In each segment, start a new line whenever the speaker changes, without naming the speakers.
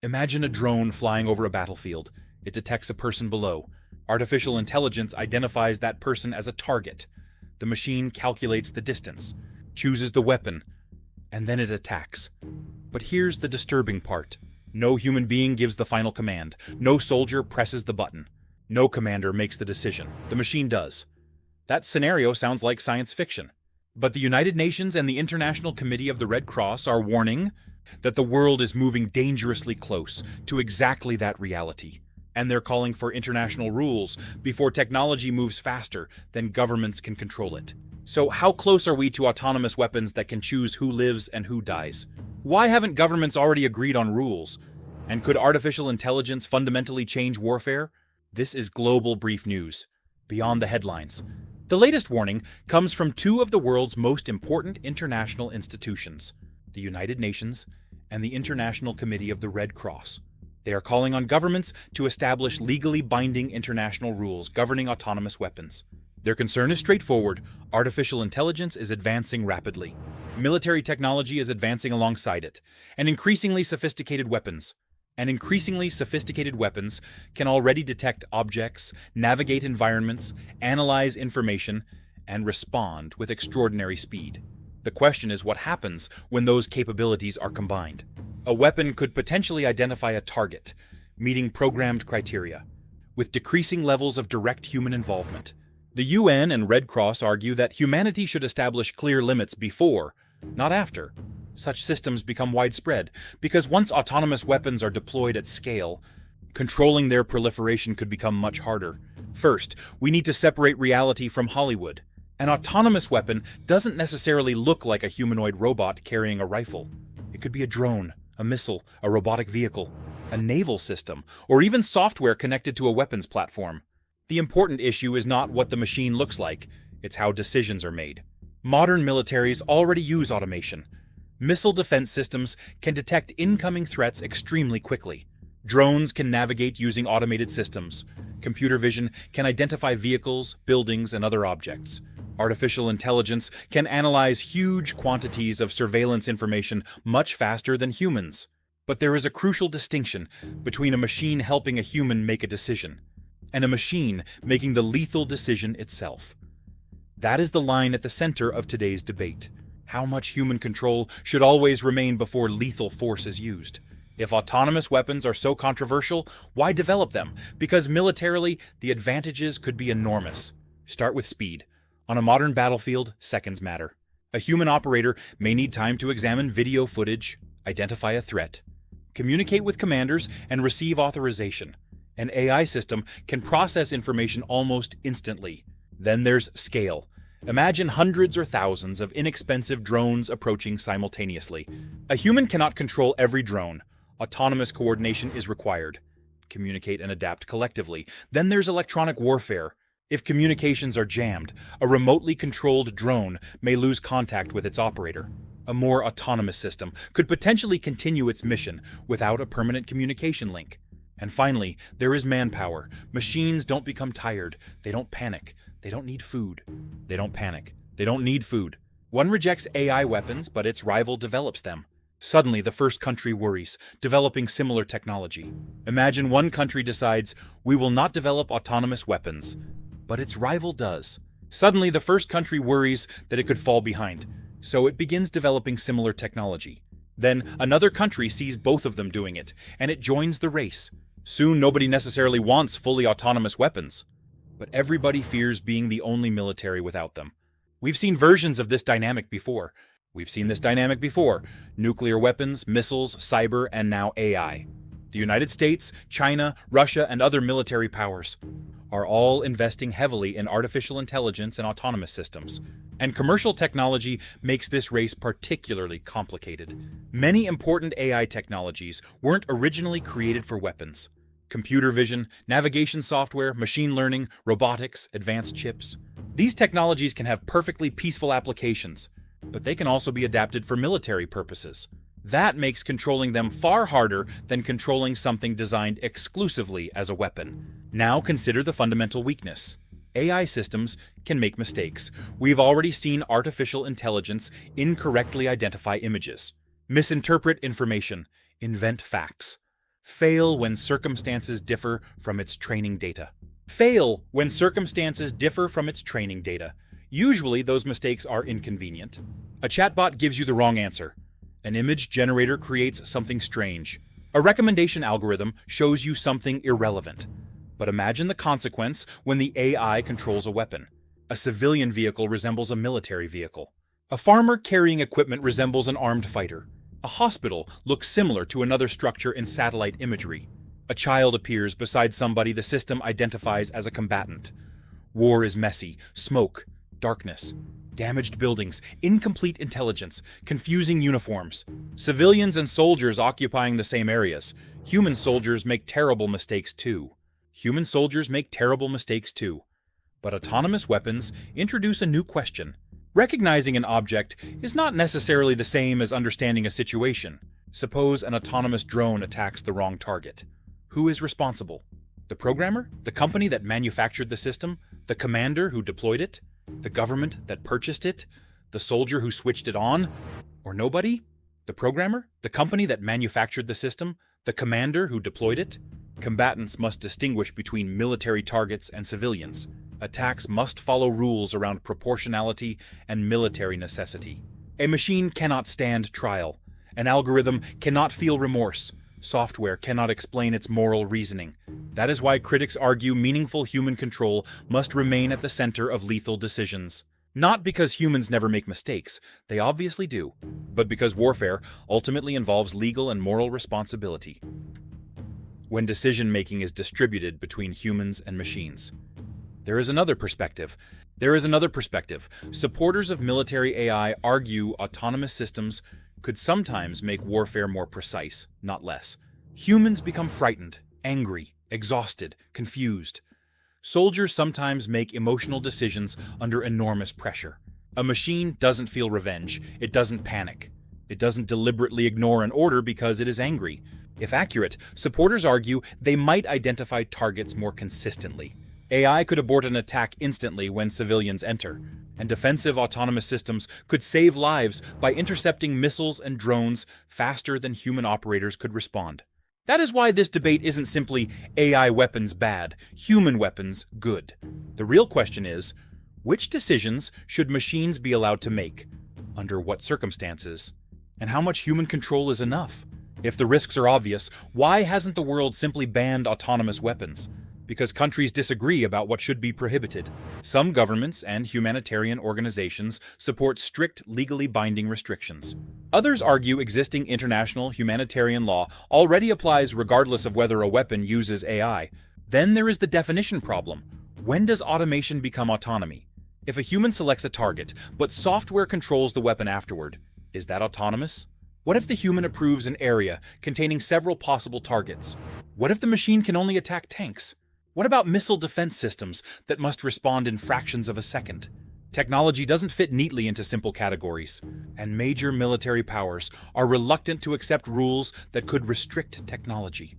Imagine a drone flying over a battlefield. It detects a person below. Artificial intelligence identifies that person as a target. The machine calculates the distance, chooses the weapon, and then it attacks. But here's the disturbing part. No human being gives the final command. No soldier presses the button. No commander makes the decision. The machine does. That scenario sounds like science fiction. But the United Nations and the International Committee of the Red Cross are warning that the world is moving dangerously close to exactly that reality. And they're calling for international rules before technology moves faster than governments can control it. So how close are we to autonomous weapons that can choose who lives and who dies? Why haven't governments already agreed on rules? And could artificial intelligence fundamentally change warfare? This is Global Brief News, beyond the headlines. The latest warning comes from two of the world's most important international institutions, the United Nations and the International Committee of the Red Cross. They are calling on governments to establish legally binding international rules governing autonomous weapons. Their concern is straightforward. Artificial intelligence is advancing rapidly. Military technology is advancing alongside it, and increasingly sophisticated weapons can already detect objects, navigate environments, analyze information, and respond with extraordinary speed. The question is what happens when those capabilities are combined. A weapon could potentially identify a target, meeting programmed criteria, with decreasing levels of direct human involvement. The UN and Red Cross argue that humanity should establish clear limits before, not after, such systems become widespread, because once autonomous weapons are deployed at scale, controlling their proliferation could become much harder. First, we need to separate reality from Hollywood. An autonomous weapon doesn't necessarily look like a humanoid robot carrying a rifle. It could be a drone, a missile, a robotic vehicle, a naval system, or even software connected to a weapons platform. The important issue is not what the machine looks like, it's how decisions are made. Modern militaries already use automation. Missile defense systems can detect incoming threats extremely quickly. Drones can navigate using automated systems. Computer vision can identify vehicles, buildings, and other objects. Artificial intelligence can analyze huge quantities of surveillance information much faster than humans. But there is a crucial distinction between a machine helping a human make a decision and a machine making the lethal decision itself. That is the line at the center of today's debate. How much human control should always remain before lethal force is used? If autonomous weapons are so controversial, why develop them? Because militarily, the advantages could be enormous. Start with speed. On a modern battlefield, seconds matter. A human operator may need time to examine video footage, identify a threat, communicate with commanders, and receive authorization. An AI system can process information almost instantly. Then there's scale. Imagine hundreds or thousands of inexpensive drones approaching simultaneously. A human cannot control every drone. Autonomous coordination is required. Communicate and adapt collectively. Then there's electronic warfare. If communications are jammed, a remotely controlled drone may lose contact with its operator. A more autonomous system could potentially continue its mission without a permanent communication link. And finally, there is manpower. Machines don't become tired. They don't panic. They don't need food. They don't panic. They don't need food. One rejects AI weapons, but its rival develops them. Suddenly, the first country worries, developing similar technology. Imagine one country decides, we will not develop autonomous weapons, but its rival does. Suddenly, the first country worries that it could fall behind, so it begins developing similar technology. Then another country sees both of them doing it, and it joins the race. Soon, nobody necessarily wants fully autonomous weapons, but everybody fears being the only military without them. We've seen versions of this dynamic before. Nuclear weapons, missiles, cyber, and now AI. The United States, China, Russia, and other military powers are all investing heavily in artificial intelligence and autonomous systems. And commercial technology makes this race particularly complicated. Many important AI technologies weren't originally created for weapons. Computer vision, navigation software, machine learning, robotics, advanced chips. These technologies can have perfectly peaceful applications, but they can also be adapted for military purposes. That makes controlling them far harder than controlling something designed exclusively as a weapon. Now consider the fundamental weakness. AI systems can make mistakes. We've already seen artificial intelligence incorrectly identify images, misinterpret information, invent facts. Fail when circumstances differ from its training data. Fail when circumstances differ from its training data. Usually, those mistakes are inconvenient. A chatbot gives you the wrong answer. An image generator creates something strange. A recommendation algorithm shows you something irrelevant. But imagine the consequence when the AI controls a weapon. A civilian vehicle resembles a military vehicle. A farmer carrying equipment resembles an armed fighter. A hospital looks similar to another structure in satellite imagery. A child appears beside somebody the system identifies as a combatant. War is messy, smoke, darkness, damaged buildings, incomplete intelligence, confusing uniforms. Civilians and soldiers occupying the same areas. Human soldiers make terrible mistakes too. Human soldiers make terrible mistakes too. But autonomous weapons introduce a new question. Recognizing an object is not necessarily the same as understanding a situation. Suppose an autonomous drone attacks the wrong target. Who is responsible? The programmer? The company that manufactured the system? The commander who deployed it? The government that purchased it? The soldier who switched it on? Or nobody? The programmer? The company that manufactured the system? The commander who deployed it? Combatants must distinguish between military targets and civilians. Attacks must follow rules around proportionality and military necessity. A machine cannot stand trial. An algorithm cannot feel remorse. Software cannot explain its moral reasoning. That is why critics argue meaningful human control must remain at the center of lethal decisions. Not because humans never make mistakes, they obviously do, but because warfare ultimately involves legal and moral responsibility. When decision-making is distributed between humans and machines. There is another perspective. Supporters of military AI argue autonomous systems could sometimes make warfare more precise, not less. Humans become frightened, angry, exhausted, confused. Soldiers sometimes make emotional decisions under enormous pressure. A machine doesn't feel revenge. It doesn't panic. It doesn't deliberately ignore an order because it is angry. If accurate, supporters argue they might identify targets more consistently. AI could abort an attack instantly when civilians enter, and defensive autonomous systems could save lives by intercepting missiles and drones faster than human operators could respond. That is why this debate isn't simply AI weapons bad, human weapons good. The real question is, which decisions should machines be allowed to make? Under what circumstances? And how much human control is enough? If the risks are obvious, why hasn't the world simply banned autonomous weapons? Because countries disagree about what should be prohibited. Some governments and humanitarian organizations support strict, legally binding restrictions. Others argue existing international humanitarian law already applies regardless of whether a weapon uses AI. Then there is the definition problem. When does automation become autonomy? If a human selects a target, but software controls the weapon afterward, is that autonomous? What if the human approves an area containing several possible targets? What if the machine can only attack tanks? What about missile defense systems that must respond in fractions of a second? Technology doesn't fit neatly into simple categories, and major military powers are reluctant to accept rules that could restrict technology.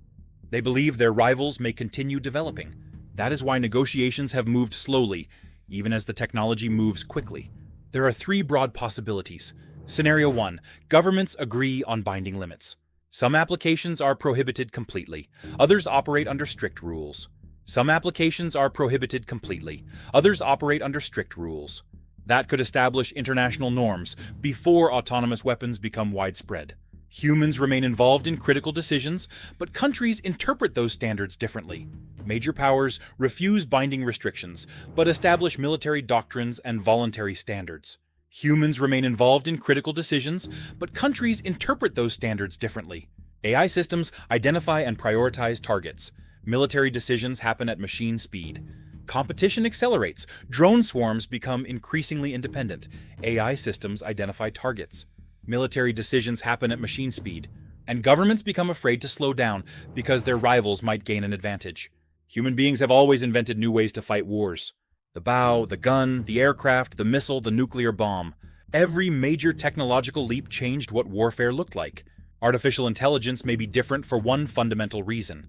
They believe their rivals may continue developing. That is why negotiations have moved slowly, even as the technology moves quickly. There are three broad possibilities. Scenario 1. Governments agree on binding limits. Some applications are prohibited completely. Others operate under strict rules. Some applications are prohibited completely. Others operate under strict rules. That could establish international norms before autonomous weapons become widespread. Humans remain involved in critical decisions, but countries interpret those standards differently. Major powers refuse binding restrictions, but establish military doctrines and voluntary standards. Humans remain involved in critical decisions, but countries interpret those standards differently. AI systems identify and prioritize targets. Military decisions happen at machine speed. Competition accelerates. Drone swarms become increasingly independent. AI systems identify targets. Military decisions happen at machine speed. And governments become afraid to slow down because their rivals might gain an advantage. Human beings have always invented new ways to fight wars. The bow, the gun, the aircraft, the missile, the nuclear bomb. Every major technological leap changed what warfare looked like. Artificial intelligence may be different for one fundamental reason.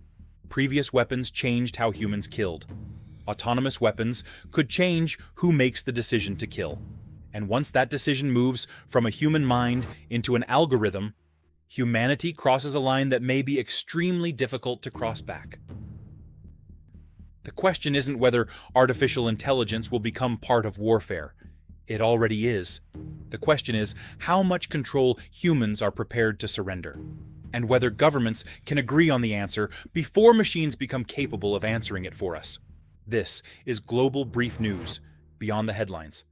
Previous weapons changed how humans killed. Autonomous weapons could change who makes the decision to kill. And once that decision moves from a human mind into an algorithm, Humanity crosses a line that may be extremely difficult to cross back. The question isn't whether artificial intelligence will become part of warfare. It already is. The question is how much control humans are prepared to surrender, and whether governments can agree on the answer before machines become capable of answering it for us. This is Global Brief News, Beyond the Headlines.